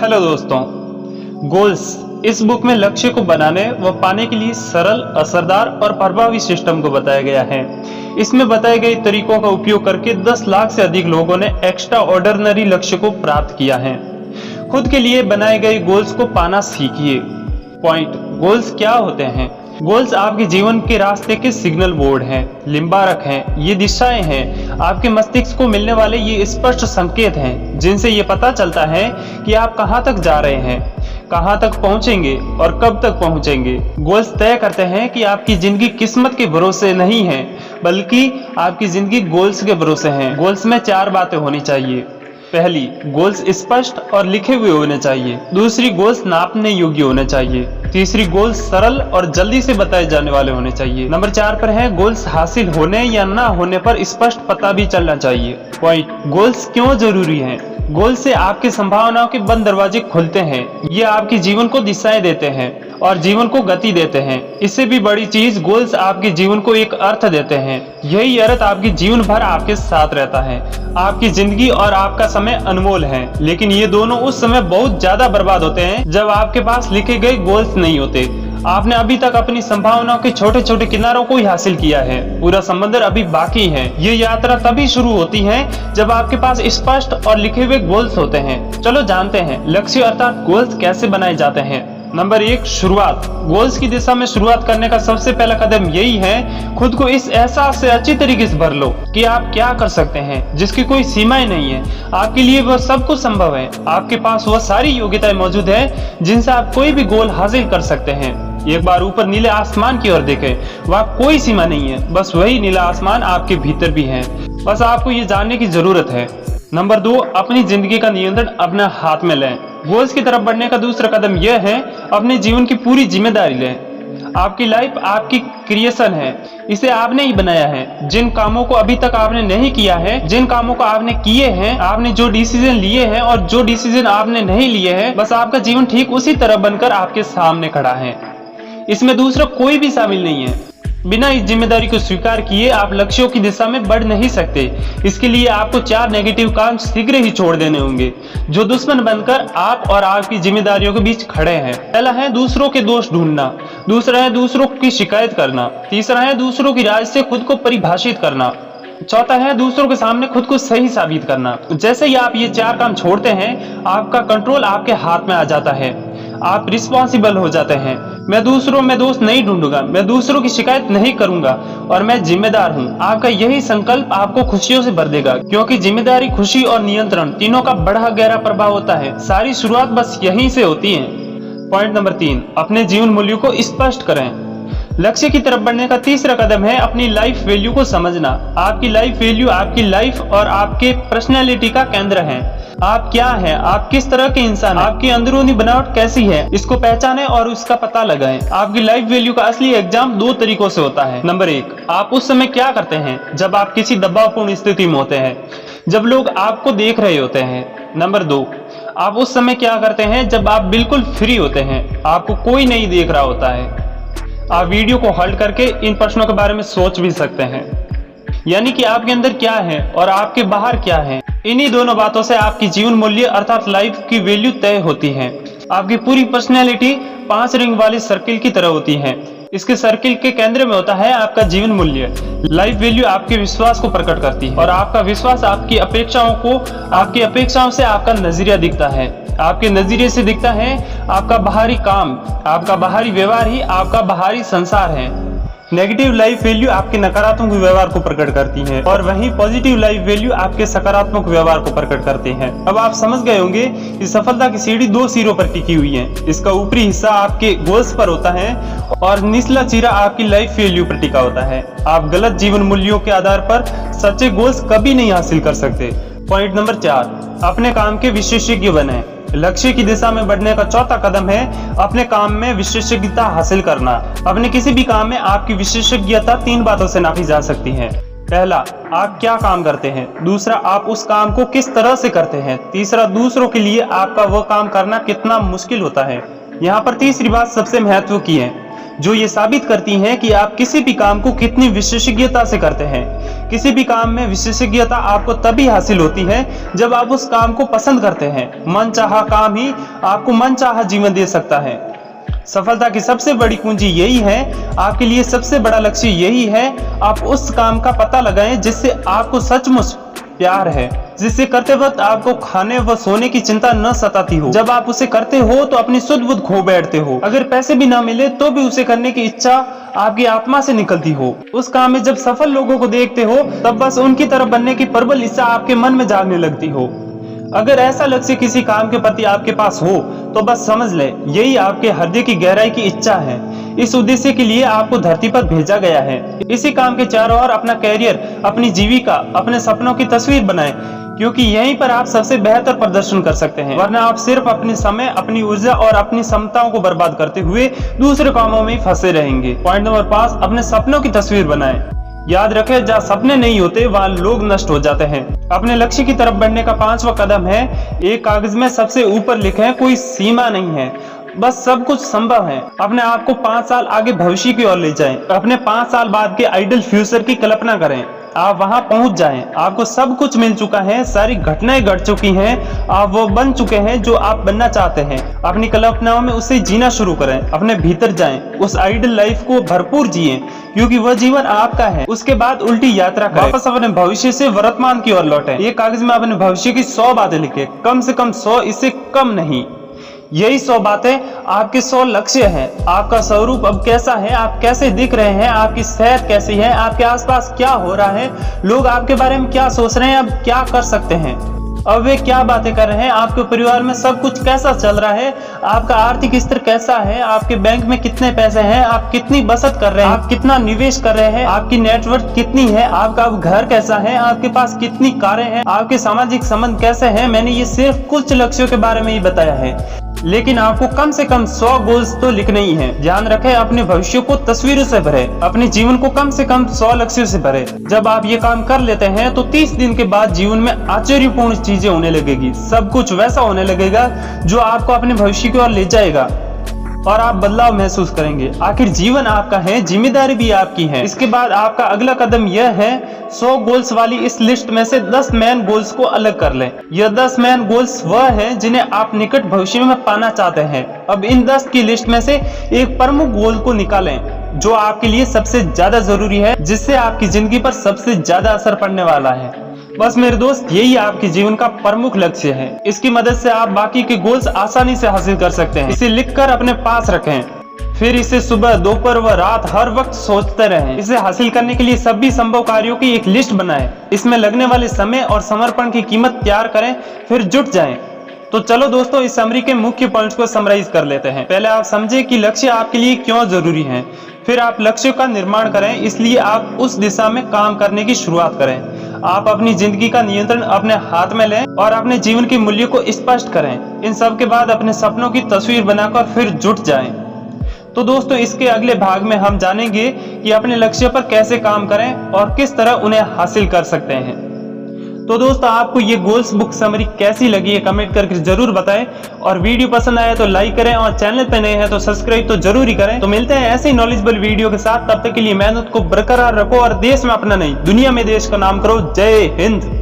Hello दोस्तों, goals इस book में लक्ष्य को बनाने व पाने के लिए सरल, असरदार और प्रभावी सिस्टम को बताया गया है। इसमें बताए गए तरीकों का उपयोग करके 10 लाख से अधिक लोगों ने एक्स्ट्रा ऑर्डिनरी लक्ष्य को प्राप्त किया है। खुद के लिए बनाए गए गोल्स को पाना सीखिए। पॉइंट: गोल्स क्या होते हैं? गोल्स आपके जीवन के रास्ते के सिग्नल बोर्ड हैं, लिम्बारक हैं, ये दिशाएं हैं। आपके मस्तिष्क को मिलने वाले ये स्पष्ट संकेत हैं जिनसे ये पता चलता है कि आप कहाँ तक जा रहे हैं, कहाँ तक पहुंचेंगे और कब तक पहुंचेंगे। गोल्स तय करते हैं कि आपकी जिंदगी किस्मत के भरोसे नहीं है, बल्कि आपकी जिंदगी गोल्स के भरोसे है। गोल्स में 4 बातें होनी चाहिए। पहली, गोल्स स्पष्ट और लिखे हुए होने चाहिए। दूसरी, गोल्स नापने योग्य होने चाहिए। तीसरी, गोल्स सरल और जल्दी से बताए जाने वाले होने चाहिए। नंबर 4 पर है, गोल्स हासिल होने या ना होने पर स्पष्ट पता भी चलना चाहिए। पॉइंट: गोल्स क्यों जरूरी हैं? गोल से आपकी संभावनाओं के बंद दरवाजे खुलते हैं। ये आपके जीवन को दिशाएं देते हैं और जीवन को गति देते हैं। इससे भी बड़ी चीज, गोल्स आपके जीवन को एक अर्थ देते हैं। यही अर्थ आपके जीवन भर आपके साथ रहता है। आपकी जिंदगी और आपका समय अनमोल है, लेकिन ये दोनों उस समय बहुत ज्यादा बर्बाद होते हैं जब आपके पास लिखे गए गोल्स नहीं होते। आपने अभी तक अपनी संभावनाओं के छोटे छोटे किनारों को ही हासिल किया है, पूरा समंदर अभी बाकी है। ये यात्रा तभी शुरू होती है जब आपके पास स्पष्ट और लिखे हुए गोल्स होते हैं। चलो जानते हैं लक्ष्य अर्थात गोल्स कैसे बनाए जाते हैं। नंबर 1, शुरुआत। गोल्स की दिशा में शुरुआत करने का सबसे पहला कदम यही है, खुद को इस एहसास से अच्छी तरीके से भर लो कि आप क्या कर सकते हैं, जिसकी कोई सीमाएं नहीं है। आपके लिए वह सब कुछ संभव है। आपके पास वह सारी योग्यताएं मौजूद है जिनसे आप कोई भी गोल हासिल कर सकते हैं। एक बार ऊपर नीले आसमान की ओर देखें, वहाँ कोई सीमा नहीं है, बस वही नीला आसमान आपके भीतर भी है। बस आपको ये जानने की जरूरत है। नंबर 2, अपनी जिंदगी का नियंत्रण अपने हाथ में लें। गोल्स की तरफ बढ़ने का दूसरा कदम यह है, अपने जीवन की पूरी जिम्मेदारी लें। आपकी लाइफ आपकी क्रिएशन है, इसे आपने ही बनाया है। जिन कामों को अभी तक आपने नहीं किया है, जिन कामों को आपने किए हैं, आपने जो डिसीजन लिए हैं और जो डिसीजन आपने नहीं लिए हैं, बस आपका जीवन ठीक उसी तरह बनकर आपके सामने खड़ा है। इसमें दूसरा कोई भी शामिल नहीं है। बिना इस जिम्मेदारी को स्वीकार किए आप लक्ष्यों की दिशा में बढ़ नहीं सकते। इसके लिए आपको 4 नेगेटिव काम शीघ्र ही छोड़ देने होंगे, जो दुश्मन बनकर आप और आपकी जिम्मेदारियों के बीच खड़े हैं। पहला है दूसरों के दोष ढूंढना, दूसरा है दूसरों की शिकायत करना, तीसरा है दूसरों की राय से खुद को परिभाषित करना, चौथा है दूसरों के सामने खुद को सही साबित करना। जैसे ही आप ये 4 काम छोड़ते हैं, आपका कंट्रोल आपके हाथ में आ जाता है। आप रिस्पॉन्सिबल हो जाते हैं। मैं दूसरों में दोष नहीं ढूंढूंगा, मैं दूसरों की शिकायत नहीं करूंगा और मैं जिम्मेदार हूं। आपका यही संकल्प आपको खुशियों से भर देगा, क्योंकि जिम्मेदारी, खुशी और नियंत्रण तीनों का बड़ा गहरा प्रभाव होता है। सारी शुरुआत बस यहीं से होती है। पॉइंट नंबर 3, अपने जीवन मूल्यों को स्पष्ट करें। लक्ष्य की तरफ बढ़ने का तीसरा कदम है अपनी लाइफ वैल्यू को समझना। आपकी लाइफ वैल्यू आपकी लाइफ और आपके पर्सनैलिटी का केंद्र है। आप क्या हैं, आप किस तरह के इंसान हैं, आपकी अंदरूनी बनावट कैसी है, इसको पहचानें और उसका पता लगाएं। आपकी लाइफ वैल्यू का असली एग्जाम 2 तरीकों से होता है। नंबर 1, आप उस समय क्या करते हैं जब आप किसी दबावपूर्ण स्थिति में होते हैं, जब लोग आपको देख रहे होते हैं। नंबर 2, आप उस समय क्या करते हैं जब आप बिल्कुल फ्री होते हैं, आपको कोई नहीं देख रहा होता है। आप वीडियो को हॉल्ट करके इन प्रश्नों के बारे में सोच भी सकते हैं, यानी कि आपके अंदर क्या है और आपके बाहर क्या है। इन्हीं दोनों बातों से आपकी जीवन मूल्य अर्थात लाइफ की वैल्यू तय होती है। आपकी पूरी पर्सनैलिटी 5 रिंग वाले सर्किल की तरह होती है। इसके सर्किल के केंद्र में होता है आपका जीवन मूल्य। लाइफ वैल्यू आपके विश्वास को प्रकट करती है और आपका विश्वास आपकी अपेक्षाओं से आपका नजरिया दिखता है। आपके नजरिए से दिखता है आपका बाहरी काम, आपका बाहरी व्यवहार ही आपका बाहरी संसार है। नेगेटिव लाइफ वैल्यू आपके नकारात्मक व्यवहार को प्रकट करती है और वहीं पॉजिटिव लाइफ वैल्यू आपके सकारात्मक व्यवहार को प्रकट करते हैं। अब आप समझ गए होंगे कि सफलता की सीढ़ी 2 सिरों पर टिकी हुई है। इसका ऊपरी हिस्सा आपके गोल्स पर होता है और निचला चीरा आपकी लाइफ वैल्यू पर टिका होता है। आप गलत जीवन मूल्यों के आधार पर सच्चे गोल्स कभी नहीं हासिल कर सकते। पॉइंट नंबर 4, अपने काम के विशेषज्ञ बने। लक्ष्य की दिशा में बढ़ने का चौथा कदम है अपने काम में विशेषज्ञता हासिल करना। अपने किसी भी काम में आपकी विशेषज्ञता 3 बातों से नापी जा सकती है। पहला, आप क्या काम करते हैं। दूसरा, आप उस काम को किस तरह से करते हैं। तीसरा, दूसरों के लिए आपका वह काम करना कितना मुश्किल होता है। यहाँ पर तीसरी बात सबसे महत्व की है। जो ये साबित करती हैं कि आप किसी भी काम को कितनी विशेषज्ञता से करते हैं। किसी भी काम में विशेषज्ञता आपको तभी हासिल होती है जब आप उस काम को पसंद करते हैं। मनचाहा काम ही आपको मनचाहा जीवन दे सकता है। सफलता की सबसे बड़ी कुंजी यही है, आपके लिए सबसे बड़ा लक्ष्य यही है, आप उस काम का पता लगाएं जिससे आपको सचमुच प्यार है, जिसे करते वक्त आपको खाने व सोने की चिंता न सताती हो। जब आप उसे करते हो तो अपनी सुध बुध खो बैठते हो। अगर पैसे भी ना मिले तो भी उसे करने की इच्छा आपकी आत्मा से निकलती हो। उस काम में जब सफल लोगों को देखते हो तब बस उनकी तरह बनने की प्रबल इच्छा आपके मन में जागने लगती हो। अगर ऐसा लक्ष्य किसी काम के प्रति आपके पास हो तो बस समझ ले यही आपके हृदय की गहराई की इच्छा है। इस उद्देश्य के लिए आपको धरती पर भेजा गया है। इसी काम के चारों ओर अपना कैरियर, अपनी जीविका, अपने सपनों की तस्वीर बनाएं, क्योंकि यहीं पर आप सबसे बेहतर प्रदर्शन कर सकते हैं। वरना आप सिर्फ अपने समय, अपनी ऊर्जा और अपनी क्षमताओं को बर्बाद करते हुए दूसरे कामों में फंसे रहेंगे। पॉइंट नंबर 5, अपने सपनों की तस्वीर बनाएं। याद रखें, जहाँ सपने नहीं होते वहाँ लोग नष्ट हो जाते हैं। अपने लक्ष्य की तरफ बढ़ने का 5वां कदम है, एक कागज में सबसे ऊपर लिखें, कोई सीमा नहीं है, बस सब कुछ संभव है। अपने आप को 5 साल आगे भविष्य की ओर ले जाएं। अपने 5 साल बाद के आइडियल फ्यूचर की कल्पना करें। आप वहां पहुंच जाएं। आपको सब कुछ मिल चुका है, सारी घटनाएं घट चुकी हैं, आप वो बन चुके हैं जो आप बनना चाहते हैं। अपनी कल्पनाओं में उसे जीना शुरू करें, अपने भीतर जाएं, उस आइडियल लाइफ को भरपूर जिएं, क्योंकि वह जीवन आपका है। उसके बाद उल्टी यात्रा करें, वापस अपने भविष्य से वर्तमान की ओर लौटें। एक कागज में अपने भविष्य की 100 बातें लिखें, कम से कम 100, इससे कम नहीं। यही 100 बातें आपके 100 लक्ष्य हैं। आपका स्वरूप अब कैसा है, आप कैसे दिख रहे हैं, आपकी सेहत कैसी है, आपके आसपास क्या हो रहा है, लोग आपके बारे में क्या सोच रहे हैं, अब क्या कर सकते हैं, अब वे क्या बातें कर रहे हैं, आपके परिवार में सब कुछ कैसा चल रहा है, आपका आर्थिक स्तर कैसा है, आपके बैंक में कितने पैसे हैं, आप कितनी बचत कर रहे हैं, आप कितना निवेश कर रहे हैं, आपकी नेटवर्थ कितनी है, आपका घर कैसा है, आपके पास कितनी कारें हैं, आपके सामाजिक संबंध कैसे हैं। मैंने ये सिर्फ कुछ लक्ष्यों के बारे में ही बताया है, लेकिन आपको कम से कम 100 गोल्स तो लिखने ही हैं। ध्यान रखें, अपने भविष्य को तस्वीरों से भरें, अपने जीवन को कम से कम 100 लक्ष्यों से भरें। जब आप ये काम कर लेते हैं तो 30 दिन के बाद जीवन में आश्चर्यपूर्ण चीजें होने लगेगी। सब कुछ वैसा होने लगेगा जो आपको अपने भविष्य की ओर ले जाएगा और आप बदलाव महसूस करेंगे। आखिर जीवन आपका है, जिम्मेदारी भी आपकी है। इसके बाद आपका अगला कदम यह है, 100 गोल्स वाली इस लिस्ट में से 10 मैन गोल्स को अलग कर लें। यह 10 मैन गोल्स वह हैं जिन्हें आप निकट भविष्य में पाना चाहते हैं। अब इन 10 की लिस्ट में से एक प्रमुख गोल को निकालें जो आपके लिए सबसे ज्यादा जरूरी है, जिससे आपकी जिंदगी पर सबसे ज्यादा असर पड़ने वाला है। बस मेरे दोस्त, यही आपके जीवन का प्रमुख लक्ष्य है। इसकी मदद से आप बाकी के गोल्स आसानी से हासिल कर सकते हैं। इसे लिखकर अपने पास रखें, फिर इसे सुबह, दोपहर व रात हर वक्त सोचते रहें। इसे हासिल करने के लिए सभी संभव कार्यों की एक लिस्ट बनाएं। इसमें लगने वाले समय और समर्पण की कीमत तैयार करें, फिर जुट जाएं। तो चलो दोस्तों, इस समरी के मुख्य पॉइंट्स को समराइज कर लेते हैं। पहले आप समझें कि लक्ष्य आपके लिए क्यों जरूरी है, फिर आप लक्ष्य का निर्माण करें, इसलिए आप उस दिशा में काम करने की शुरुआत करें। आप अपनी जिंदगी का नियंत्रण अपने हाथ में लें और अपने जीवन के मूल्य को स्पष्ट करें। इन सब के बाद अपने सपनों की तस्वीर बनाकर फिर जुट जाएं। तो दोस्तों, इसके अगले भाग में हम जानेंगे कि अपने लक्ष्य पर कैसे काम करें और किस तरह उन्हें हासिल कर सकते हैं। तो दोस्तों, आपको ये गोल्स बुक समरी कैसी लगी है कमेंट करके जरूर बताएं, और वीडियो पसंद आए तो लाइक करें, और चैनल पे नए हैं तो सब्सक्राइब तो जरूर ही करें। तो मिलते हैं ऐसे ही नॉलेजेबल वीडियो के साथ। तब तक के लिए मेहनत को बरकरार रखो और देश में अपना नहीं, दुनिया में देश का नाम करो। जय हिंद।